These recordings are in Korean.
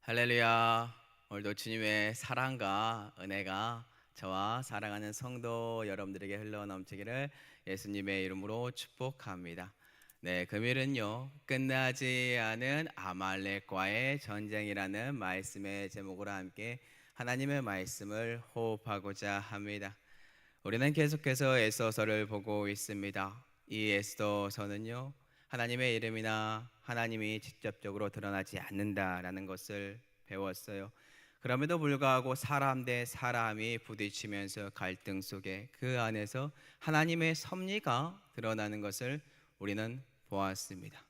할렐루야. 오늘도 주님의 사랑과 은혜가 저와 사랑하는 성도 여러분들에게 흘러 넘치기를 예수님의 이름으로 축복합니다. 네, 금요일은요 끝나지 않은 아말렉과의 전쟁이라는 말씀의 제목으로 함께 하나님의 말씀을 호흡하고자 합니다. 우리는 계속해서 에스더서를 보고 있습니다. 이 에스더서는요 하나님의 이름이나 하나님이 직접적으로 드러나지 않는다라는 것을 배웠어요. 그럼에도 불구하고 사람 대 사람이 부딪히면서 갈등 속에 그 안에서 하나님의 섭리가 드러나는 것을 우리는 보았습니다.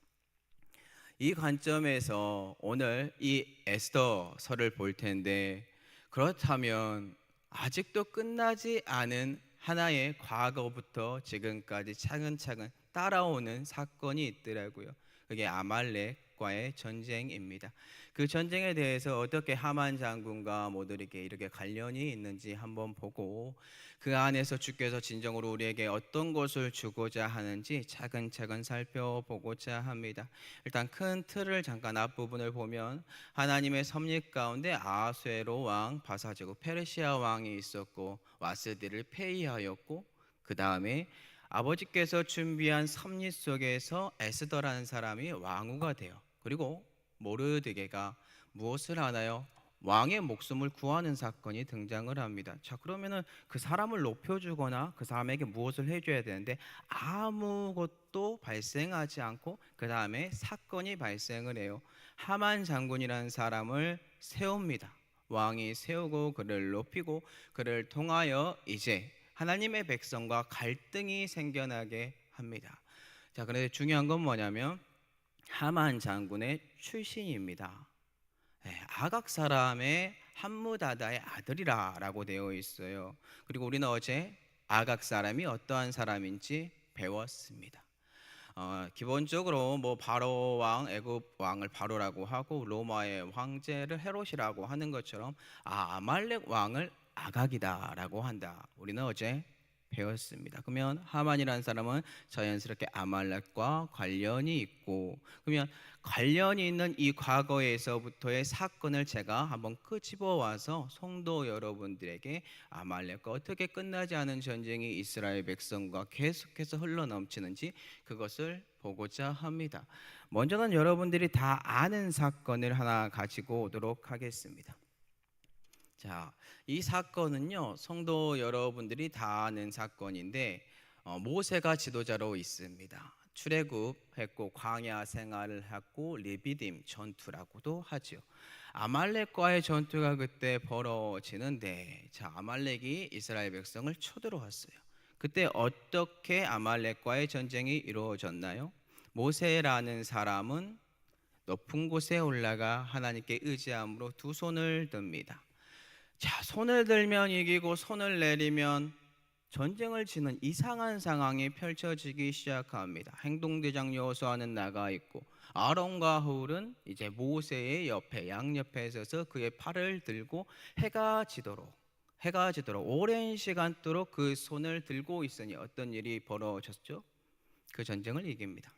이 관점에서 오늘 이 에스더서를 볼 텐데, 그렇다면 아직도 끝나지 않은 하나의 과거부터 지금까지 차근차근 따라오는 사건이 있더라고요. 그게 아말렉과의 전쟁입니다. 그 전쟁에 대해서 어떻게 하만 장군과 모두에게 이렇게 관련이 있는지 한번 보고, 그 안에서 주께서 진정으로 우리에게 어떤 것을 주고자 하는지 차근차근 살펴보고자 합니다. 일단 큰 틀을 잠깐 앞부분을 보면, 하나님의 섭리 가운데 아하수에로 왕, 바사제국 페르시아 왕이 있었고 와스디를 폐위하였고, 그 다음에 아버지께서 준비한 섭리 속에서 에스더라는 사람이 왕후가 돼요. 그리고 모르드게가 무엇을 하나요? 왕의 목숨을 구하는 사건이 등장을 합니다. 자, 그러면은 그 사람을 높여주거나 그 사람에게 무엇을 해줘야 되는데 아무것도 발생하지 않고 그 다음에 사건이 발생을 해요. 하만 장군이라는 사람을 세웁니다. 왕이 세우고 그를 높이고, 그를 통하여 이제 하나님의 백성과 갈등이 생겨나게 합니다. 자, 그런데 중요한 건 뭐냐면 하만 장군의 출신입니다. 아각 사람의 함무다다의 아들이라고 되어 있어요. 그리고 우리는 어제 아각 사람이 어떠한 사람인지 배웠습니다. 기본적으로 뭐 바로 왕, 애굽 왕을 바로라고 하고 로마의 황제를 헤롯이라고 하는 것처럼 아말렉 왕을 아각이다라고 한다. 우리는 어제 배웠습니다. 그러면 하만이라는 사람은 자연스럽게 아말렉과 관련이 있고, 그러면 관련이 있는 이 과거에서부터의 사건을 제가 한번 끄집어 와서 성도 여러분들에게 아말렉과 어떻게 끝나지 않은 전쟁이 이스라엘 백성과 계속해서 흘러넘치는지 그것을 보고자 합니다. 먼저는 여러분들이 다 아는 사건을 하나 가지고 오도록 하겠습니다. 자, 이 사건은요 성도 여러분들이 다 아는 사건인데, 모세가 지도자로 있습니다. 출애굽했고 광야 생활을 했고 레비딤 전투라고도 하죠. 아말렉과의 전투가 그때 벌어지는데, 자, 아말렉이 이스라엘 백성을 쳐들어왔어요. 그때 어떻게 아말렉과의 전쟁이 이루어졌나요? 모세라는 사람은 높은 곳에 올라가 하나님께 의지함으로 두 손을 듭니다. 자, 손을 들면 이기고 손을 내리면 전쟁을 치는 이상한 상황이 펼쳐지기 시작합니다. 행동대장 여호수아는 나가 있고 아론과 훌은 이제 모세의 옆에 양옆에 서서 그의 팔을 들고 해가 지도록 오랜 시간 동안 그 손을 들고 있으니 어떤 일이 벌어졌죠? 그 전쟁을 이깁니다.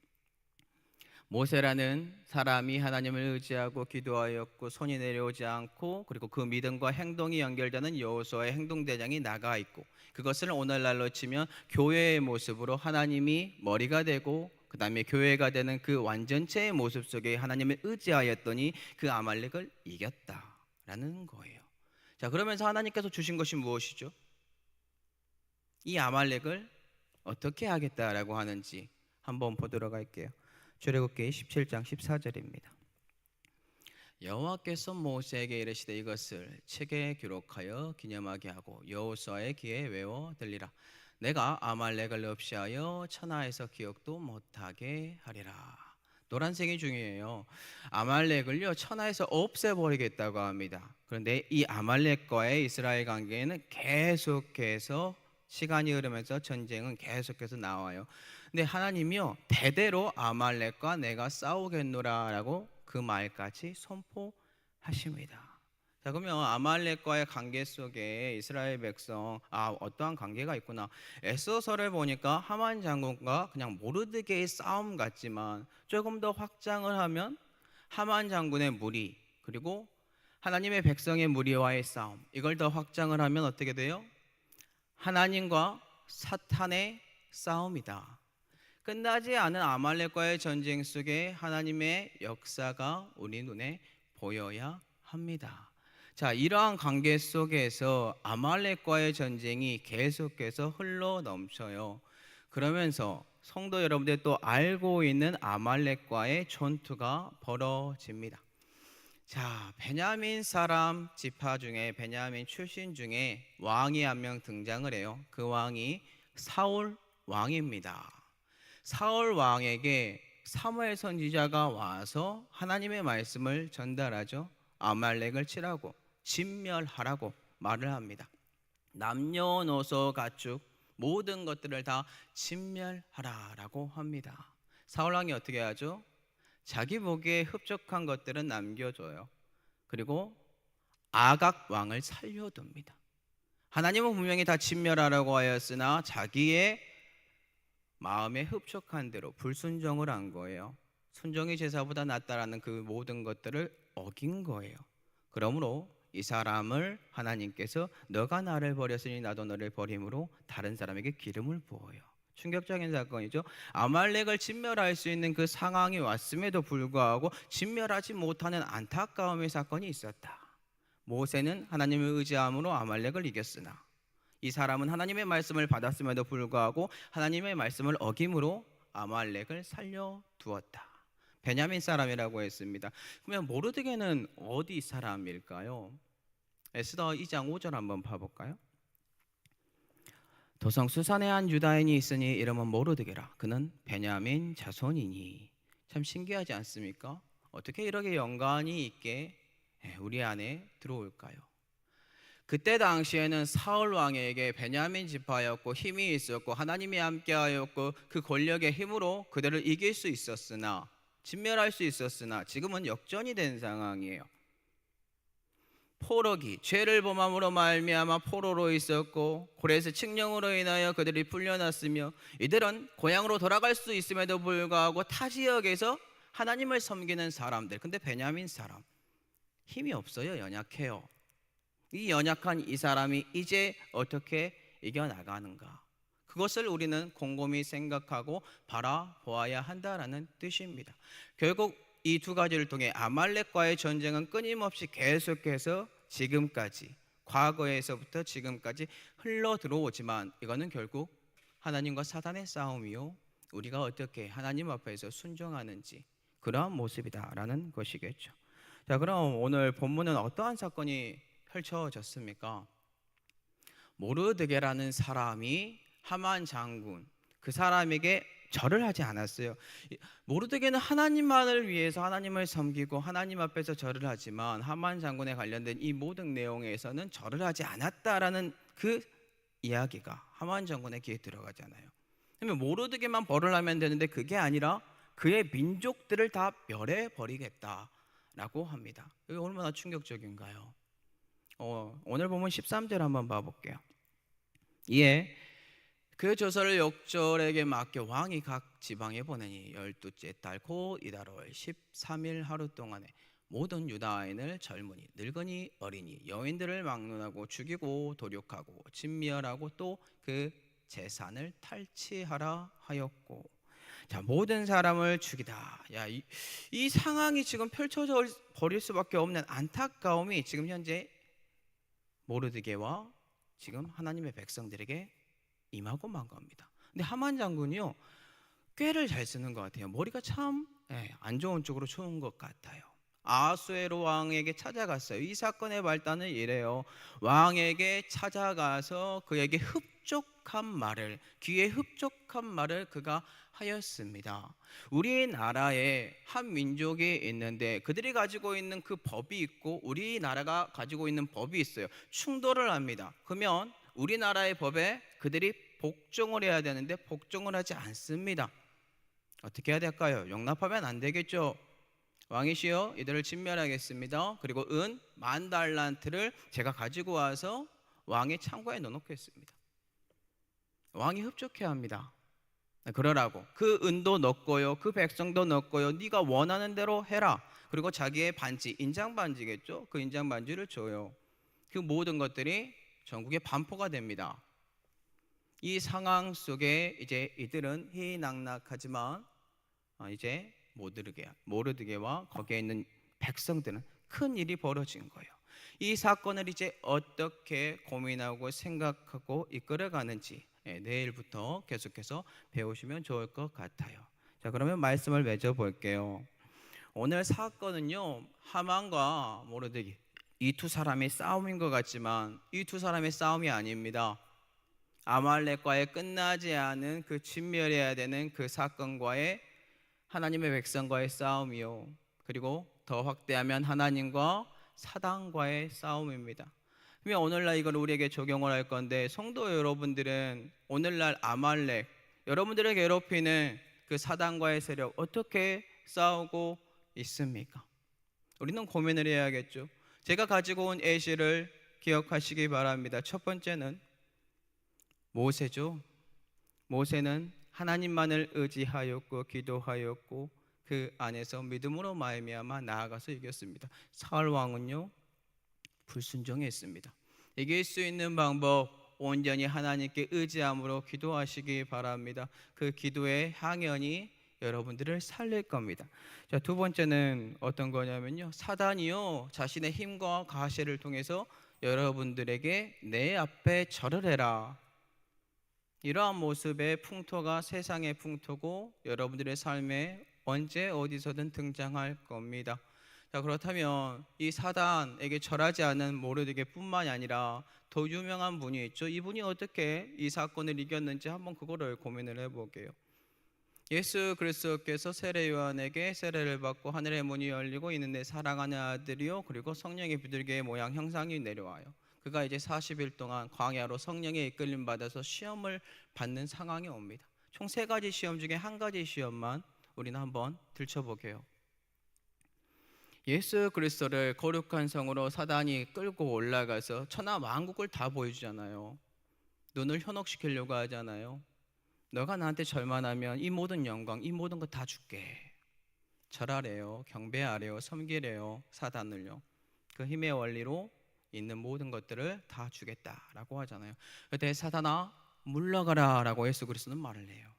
모세라는 사람이 하나님을 의지하고 기도하였고 손이 내려오지 않고, 그리고 그 믿음과 행동이 연결되는 여호수아의 행동대장이 나가 있고, 그것을 오늘날로 치면 교회의 모습으로 하나님이 머리가 되고 그 다음에 교회가 되는 그 완전체의 모습 속에 하나님을 의지하였더니 그 아말렉을 이겼다라는 거예요. 자, 그러면서 하나님께서 주신 것이 무엇이죠? 이 아말렉을 어떻게 하겠다라고 하는지 한번 보도록 할게요. 출애굽기 17장 14절입니다. 여호와께서 모세에게 이르시되 이것을 책에 기록하여 기념하게 하고 여호수아의 귀에 외워 들리라. 내가 아말렉을 없이하여 천하에서 기억도 못하게 하리라. 노란색이 중요해요. 아말렉을요 천하에서 없애버리겠다고 합니다. 그런데 이 아말렉과의 이스라엘 관계에는 계속해서 시간이 흐르면서 전쟁은 계속해서 나와요. 근데 하나님이요 대대로 아말렉과 내가 싸우겠노라라고 그 말까지 선포하십니다. 자, 그러면 아말렉과의 관계 속에 이스라엘 백성 어떠한 관계가 있구나. 에스더서를 보니까 하만 장군과 그냥 모르드게의 싸움 같지만 조금 더 확장을 하면 하만 장군의 무리, 그리고 하나님의 백성의 무리와의 싸움, 이걸 더 확장을 하면 어떻게 돼요? 하나님과 사탄의 싸움이다. 끝나지 않은 아말렉과의 전쟁 속에 하나님의 역사가 우리 눈에 보여야 합니다. 자, 이러한 관계 속에서 아말렉과의 전쟁이 계속해서 흘러 넘쳐요. 그러면서 성도 여러분들 또 알고 있는 아말렉과의 전투가 벌어집니다. 자, 베냐민 사람 지파 중에, 베냐민 출신 중에 왕이 한 명 등장을 해요. 그 왕이 사울 왕입니다. 사울 왕에게 사무엘 선지자가 와서 하나님의 말씀을 전달하죠. 아말렉을 치라고, 진멸하라고 말을 합니다. 남녀노소 가축 모든 것들을 다 진멸하라라고 합니다. 사울 왕이 어떻게 하죠? 자기 보기에 흡족한 것들은 남겨줘요. 그리고 아각 왕을 살려둡니다. 하나님은 분명히 다 진멸하라고 하였으나 자기의 마음에 흡족한 대로 불순종을 한 거예요. 순종이 제사보다 낫다라는 그 모든 것들을 어긴 거예요. 그러므로 이 사람을 하나님께서 너가 나를 버렸으니 나도 너를 버림으로 다른 사람에게 기름을 부어요. 충격적인 사건이죠. 아말렉을 진멸할 수 있는 그 상황이 왔음에도 불구하고 진멸하지 못하는 안타까움의 사건이 있었다. 모세는 하나님을 의지함으로 아말렉을 이겼으나 이 사람은 하나님의 말씀을 받았음에도 불구하고 하나님의 말씀을 어김으로 아말렉을 살려두었다. 베냐민 사람이라고 했습니다. 그러면 모르드게는 어디 사람일까요? 에스더 2장 5절 한번 봐볼까요? 도성 수산에 한 유다인이 있으니 이름은 모르드게라. 그는 베냐민 자손이니. 참 신기하지 않습니까? 어떻게 이렇게 연관이 있게 우리 안에 들어올까요? 그때 당시에는 사울 왕에게 베냐민 지파였고 힘이 있었고 하나님이 함께하였고 그 권력의 힘으로 그들을 이길 수 있었으나, 진멸할 수 있었으나 지금은 역전이 된 상황이에요. 포로기, 죄를 범함으로 말미암아 포로로 있었고 고레스 칙령으로 인하여 그들이 풀려났으며 이들은 고향으로 돌아갈 수 있음에도 불구하고 타 지역에서 하나님을 섬기는 사람들. 근데 베냐민 사람 힘이 없어요. 연약해요. 이 연약한 이 사람이 이제 어떻게 이겨나가는가, 그것을 우리는 곰곰이 생각하고 바라보아야 한다라는 뜻입니다. 결국 이 두 가지를 통해 아말렉과의 전쟁은 끊임없이 계속해서 지금까지, 과거에서부터 지금까지 흘러 들어오지만 이거는 결국 하나님과 사단의 싸움이요, 우리가 어떻게 하나님 앞에서 순종하는지 그러한 모습이다라는 것이겠죠. 자, 그럼 오늘 본문은 어떠한 사건이 펼쳐졌습니까? 모르드게라는 사람이 하만 장군, 그 사람에게 절을 하지 않았어요. 모르드게는 하나님만을 위해서 하나님을 섬기고 하나님 앞에서 절을 하지만 하만 장군에 관련된 이 모든 내용에서는 절을 하지 않았다라는 그 이야기가 하만 장군의 귀에 들어가잖아요. 그러면 모르드게만 벌을 하면 되는데 그게 아니라 그의 민족들을 다 멸해버리겠다라고 합니다. 이게 얼마나 충격적인가요? 오늘 보면 13절 한번 봐볼게요. 이에 그 조서를 역졸에게 맡겨 왕이 각 지방에 보내니 12째 달 곧 이달 5월 13일 하루 동안에 모든 유다인을 젊은이, 늙은이, 어린이, 여인들을 막론하고 죽이고 도륙하고 진멸하고 또 그 재산을 탈취하라 하였고. 자, 모든 사람을 죽이다. 야, 이 상황이 지금 펼쳐져 버릴 수밖에 없는 안타까움이 지금 현재 모르드게와 지금 하나님의 백성들에게 임하고 만 겁니다. 근데 하만 장군이요, 꾀를 잘 쓰는 것 같아요. 머리가 참 안 좋은 쪽으로 좋은 것 같아요. 아하수에로 왕에게 찾아갔어요. 이 사건의 발단은 이래요. 왕에게 찾아가서 그에게 흡족한 말을, 귀에 흡족한 말을 그가 하였습니다. 우리나라에 한 민족이 있는데 그들이 가지고 있는 그 법이 있고 우리나라가 가지고 있는 법이 있어요. 충돌을 합니다. 그러면 우리나라의 법에 그들이 복종을 해야 되는데 복종을 하지 않습니다. 어떻게 해야 될까요? 용납하면 안 되겠죠. 왕이시여, 이들을 진멸하겠습니다. 그리고 은 10,000달란트를 제가 가지고 와서 왕의 창고에 넣어놓겠습니다. 왕이 흡족해 합니다. 그러라고. 그 은도 넣고요, 그 백성도 넣고요, 네가 원하는 대로 해라. 그리고 자기의 반지, 인장 반지겠죠. 그 인장 반지를 줘요. 그 모든 것들이 전국에 반포가 됩니다. 이 상황 속에 이제 이들은 희희낙낙하지만 이제 모르드게와 거기에 있는 백성들은 큰 일이 벌어진 거예요. 이 사건을 이제 어떻게 고민하고 생각하고 이끌어가는지 내일부터 계속해서 배우시면 좋을 것 같아요. 자, 그러면 말씀을 맺어 볼게요. 오늘 사건은요, 하만과 모르드게 이 두 사람의 싸움인 것 같지만 이 두 사람의 싸움이 아닙니다. 아말렉과의 끝나지 않은 그 진멸해야 되는 그 사건과의 하나님의 백성과의 싸움이요, 그리고 더 확대하면 하나님과 사단과의 싸움입니다. 그러면 오늘날 이걸 우리에게 적용을 할 건데, 성도 여러분들은 오늘날 아말렉, 여러분들을 괴롭히는 그 사단과의 세력 어떻게 싸우고 있습니까? 우리는 고민을 해야겠죠. 제가 가지고 온 예시를 기억하시기 바랍니다. 첫 번째는 모세죠. 모세는 하나님만을 의지하였고 기도하였고 그 안에서 믿음으로 말미암아 나아가서 이겼습니다. 사울 왕은요, 불순종했습니다. 이길 수 있는 방법, 온전히 하나님께 의지함으로 기도하시기 바랍니다. 그 기도의 향연이 여러분들을 살릴 겁니다. 자, 두 번째는 어떤 거냐면요, 사단이요 자신의 힘과 가시를 통해서 여러분들에게 내 앞에 절을 해라, 이러한 모습의 풍토가 세상의 풍토고 여러분들의 삶에 언제 어디서든 등장할 겁니다. 자, 그렇다면 이 사단에게 절하지 않은 모르드게뿐만이 아니라 더 유명한 분이 있죠. 이분이 어떻게 이 사건을 이겼는지 한번 그거를 고민을 해볼게요. 예수 그리스도께서 세례 요한에게 세례를 받고 하늘의 문이 열리고 이는 내 사랑하는 아들이요 그리고 성령의 비둘기의 모양 형상이 내려와요. 그가 이제 40일 동안 광야로 성령의 이끌림 받아서 시험을 받는 상황이 옵니다. 총 3가지 시험 중에 한 가지 시험만 우리는 한번 들춰보게요. 예수 그리스도를 거룩한 성으로 사단이 끌고 올라가서 천하 만국을 다 보여주잖아요. 눈을 현혹시키려고 하잖아요. 너가 나한테 절만하면 이 모든 영광, 이 모든 거 다 줄게. 절하래요, 경배하래요, 섬기래요, 사단을요. 그 힘의 원리로 있는 모든 것들을 다 주겠다라고 하잖아요. 그때 사단아 물러가라 라고 예수 그리스도는 말을 해요.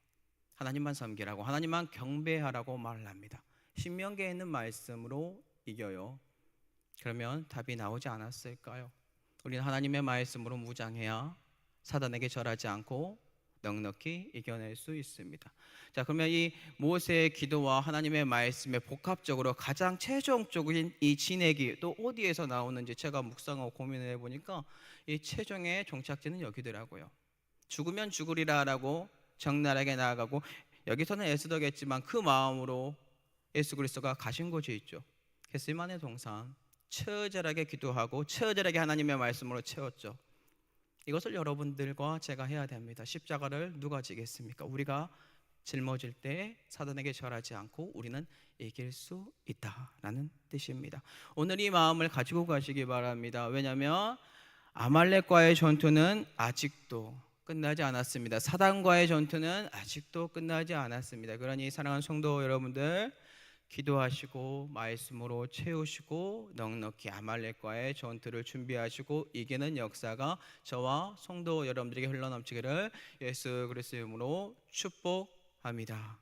하나님만 섬기라고, 하나님만 경배하라고 말을 합니다. 신명기에 있는 말씀으로 이겨요. 그러면 답이 나오지 않았을까요? 우리는 하나님의 말씀으로 무장해야 사단에게 절하지 않고 넉넉히 이겨낼 수 있습니다. 자, 그러면 이 모세의 기도와 하나님의 말씀의 복합적으로 가장 최종적인 이 진액이 또 어디에서 나오는지 제가 묵상하고 고민을 해보니까 이 최종의 종착지는 여기더라고요. 죽으면 죽으리라라고 적나라하게 나아가고, 여기서는 에스더겠지만 그 마음으로 예수 그리스도가 가신 곳이 있죠. 겟세마네 동산, 처절하게 기도하고 처절하게 하나님의 말씀으로 채웠죠. 이것을 여러분들과 제가 해야 됩니다. 십자가를 누가 지겠습니까? 우리가 짊어질 때 사단에게 절하지 않고 우리는 이길 수 있다라는 뜻입니다. 오늘 이 마음을 가지고 가시기 바랍니다. 왜냐하면 아말렉과의 전투는 아직도 끝나지 않았습니다. 사단과의 전투는 아직도 끝나지 않았습니다. 그러니 사랑하는 성도 여러분들, 기도하시고 말씀으로 채우시고 넉넉히 아말렉과의 전투를 준비하시고 이기는 역사가 저와 성도 여러분들에게 흘러넘치기를 예수 그리스도의 이름으로 축복합니다.